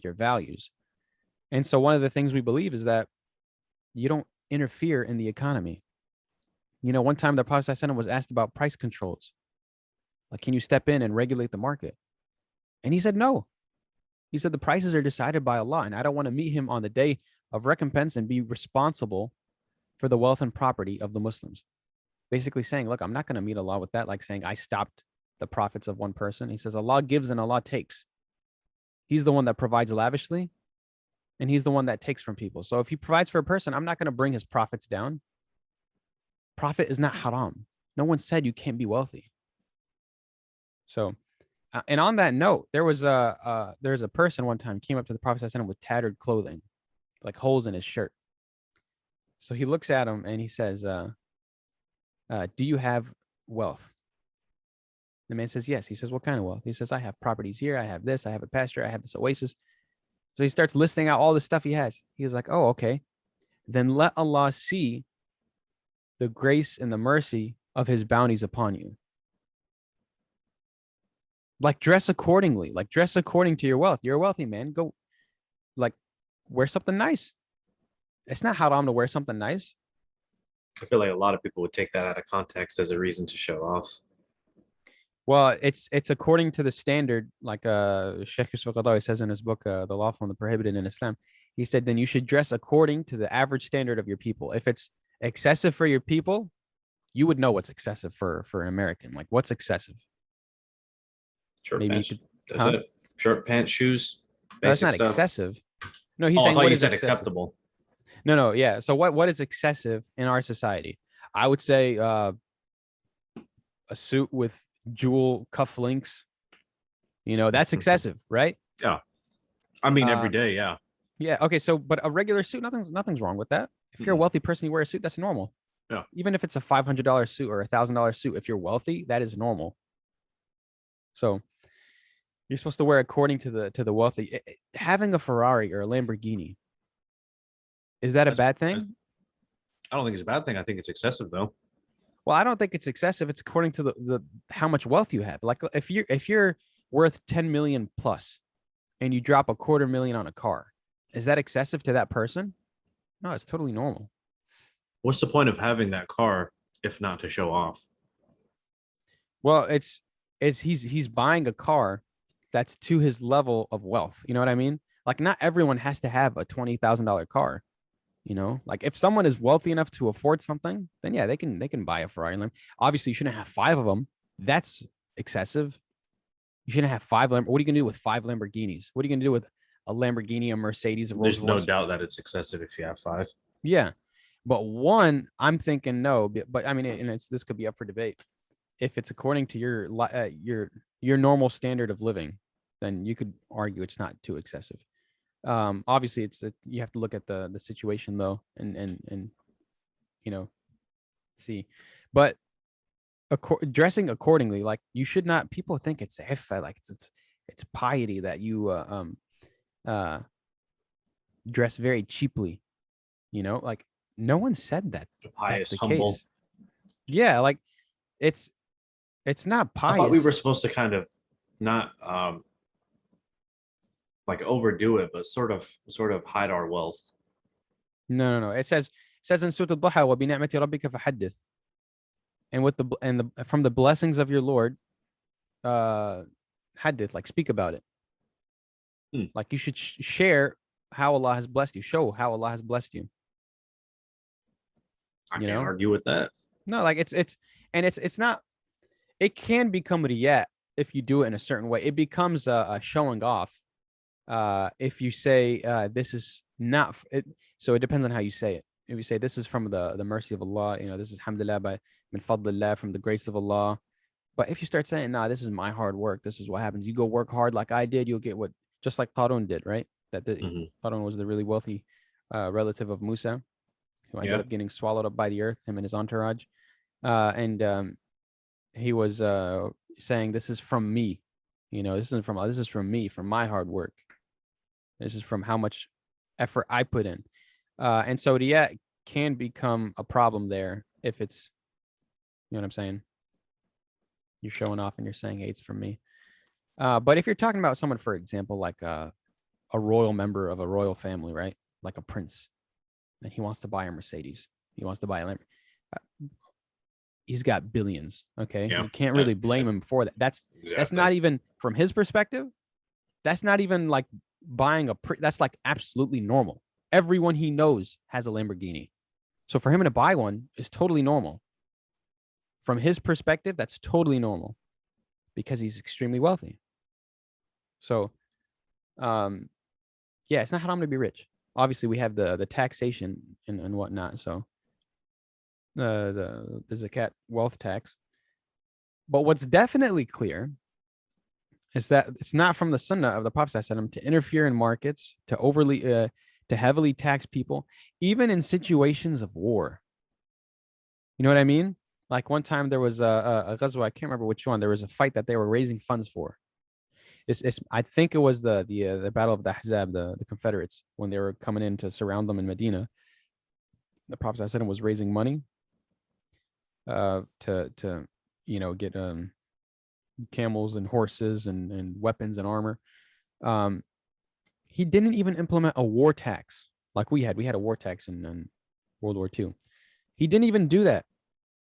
your values. And so one of the things we believe is that you don't interfere in the economy. One time the Prophet ﷺ was asked about price controls. Like, can you step in and regulate the market? And he said, no. He said, the prices are decided by Allah, and I don't want to meet him on the day of recompense and be responsible for the wealth and property of the Muslims. Basically saying, look, I'm not going to meet Allah with that, like saying I stopped the profits of one person. He says, Allah gives and Allah takes. He's the one that provides lavishly, and he's the one that takes from people. So if he provides for a person, I'm not going to bring his profits down. Profit is not haram. No one said you can't be wealthy. So, and on that note, there's a person one time came up to the Prophet ﷺ with tattered clothing, like holes in his shirt. So he looks at him and he says, do you have wealth? The man says, yes. He says, what kind of wealth? He says, I have properties here. I have this. I have a pasture. I have this oasis. So he starts listing out all the stuff he has. He was like, oh, okay. Then let Allah see the grace and the mercy of his bounties upon you. Like, dress accordingly. Like, dress according to your wealth. You're a wealthy man. Go, like, wear something nice. It's not haram to wear something nice. I feel like a lot of people would take that out of context as a reason to show off. Well, it's according to the standard, like Sheikh Yusuf al-Qaradawi says in his book, The Lawful and the Prohibited in Islam. He said, then you should dress according to the average standard of your people. If it's excessive for your people, you would know what's excessive for an American. Like, what's excessive? Short Maybe pants. you could, That's it. Short pants, shoes, no, that's basic not stuff. Excessive. No, he's I saying thought what you is said excessive? acceptable. No, yeah. So what is excessive in our society? I would say a suit with jewel cufflinks. That's excessive, right? Yeah. I mean, every day, yeah. Yeah. Okay. So, but a regular suit, nothing's wrong with that. If you're a wealthy person, you wear a suit, that's normal. Yeah. Even if it's a $500 suit or $1,000 suit, if you're wealthy, that is normal. So you're supposed to wear according to the wealthy. Having a Ferrari or a Lamborghini, is that a bad thing? I don't think it's a bad thing. I think it's excessive, though. Well, I don't think it's excessive. It's according to the how much wealth you have. Like, if you're worth 10 million plus and you drop $250,000 on a car, is that excessive to that person? No, it's totally normal. What's the point of having that car if not to show off? Well, it's he's buying a car that's to his level of wealth. You know what I mean? Like, not everyone has to have a $20,000 car. Like, if someone is wealthy enough to afford something, then yeah, they can buy a Ferrari. Obviously, you shouldn't have 5 of them. That's excessive. You shouldn't have 5. What are you gonna do with 5 Lamborghinis? What are you gonna do with a Lamborghini, a Mercedes, a Rolls Royce? There's no doubt that it's excessive if you have 5. Yeah, but one, I'm thinking no. But I mean, and this could be up for debate. If it's according to your normal standard of living, then you could argue it's not too excessive. Obviously, you have to look at the situation though, and see, but dressing accordingly, like, you should not. People think it's like it's piety that you dress very cheaply. Like, no one said that Pious, that's the humble. case. Yeah, like, it's not pious. I thought we were supposed to kind of not like overdo it, but sort of hide our wealth. No. It says in Surah Al-Duha, wa bi ni'mati rabbika fahaddith. And from the blessings of your Lord, hadith, like, speak about it. Like, you should share how Allah has blessed you. Show how Allah has blessed you. I can't argue with that. No, like, it's not. It can become riyat if you do it in a certain way. It becomes a showing off. If you say this is not it, so it depends on how you say it. If you say this is from the mercy of Allah, this is alhamdulillah by min fadlillah, from the grace of Allah. But if you start saying, nah, this is my hard work, this is what happens. You go work hard like I did, you'll get what, just like Qarun did, right? Qarun was the really wealthy relative of Musa, who ended up getting swallowed up by the earth, him and his entourage. And he was saying, this is from me. This is from me, from my hard work. This is from how much effort I put in. And so riyah can become a problem there if it's, you know what I'm saying? You're showing off and you're saying, hey, it's from me. But if you're talking about someone, for example, like a royal member of a royal family, right? Like a prince, and he wants to buy a Mercedes. He wants to buy a Lamborghini. He's got billions. Okay, Yeah, you can't really blame him for that. That's exactly. not even from his perspective. That's not even like buying that's like absolutely normal. Everyone he knows has a Lamborghini. So for him to buy one is totally normal. From his perspective, that's totally normal because he's extremely wealthy. So, yeah, it's not how I'm going to be rich. Obviously, we have the taxation and whatnot. So, the zakat wealth tax. But what's definitely clear is that it's not from the sunnah of the Prophet to interfere in markets, to heavily tax people, even in situations of war. You know what I mean? Like one time there was a ghazwa, I can't remember which one. There was a fight that they were raising funds for. I think it was the Battle of the Ahzab, the Confederates, when they were coming in to surround them in Medina. The Prophet was raising money to get camels and horses and weapons and armor. He didn't even implement a war tax like we had. We had a war tax in World War II. He didn't even do that.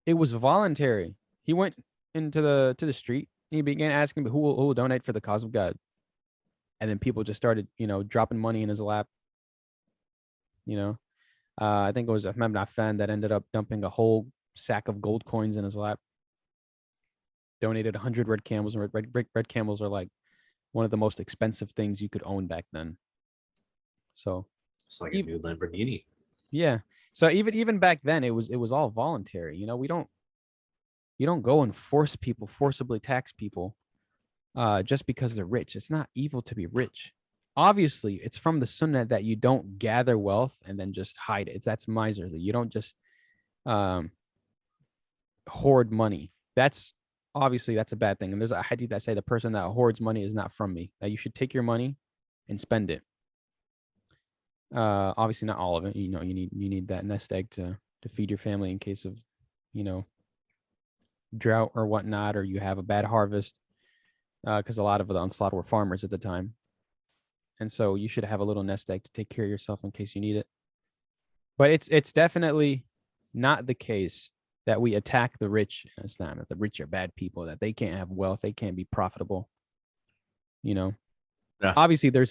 It was voluntary. He went into the street. And he began asking who will donate for the cause of God, and then people just started dropping money in his lap. I think it was Ahmed bin Affan that ended up dumping a whole sack of gold coins in his lap. Donated 100 red camels, and red camels are like one of the most expensive things you could own back then. So it's like a new Lamborghini. Yeah. So even back then, it was all voluntary. You don't go and forcibly tax people just because they're rich. It's not evil to be rich. Obviously, it's from the sunnah that you don't gather wealth and then just hide it. That's miserly. You don't just hoard money. That's a bad thing. And there's a hadith that say the person that hoards money is not from me. That you should take your money and spend it. Obviously not all of it. You need that nest egg to feed your family in case of drought or whatnot, or you have a bad harvest. Because a lot of the onslaught were farmers at the time, and so you should have a little nest egg to take care of yourself in case you need it. But it's definitely not the case that we attack the rich in Islam, that the rich are bad people, that they can't have wealth, they can't be profitable. Yeah. Obviously there's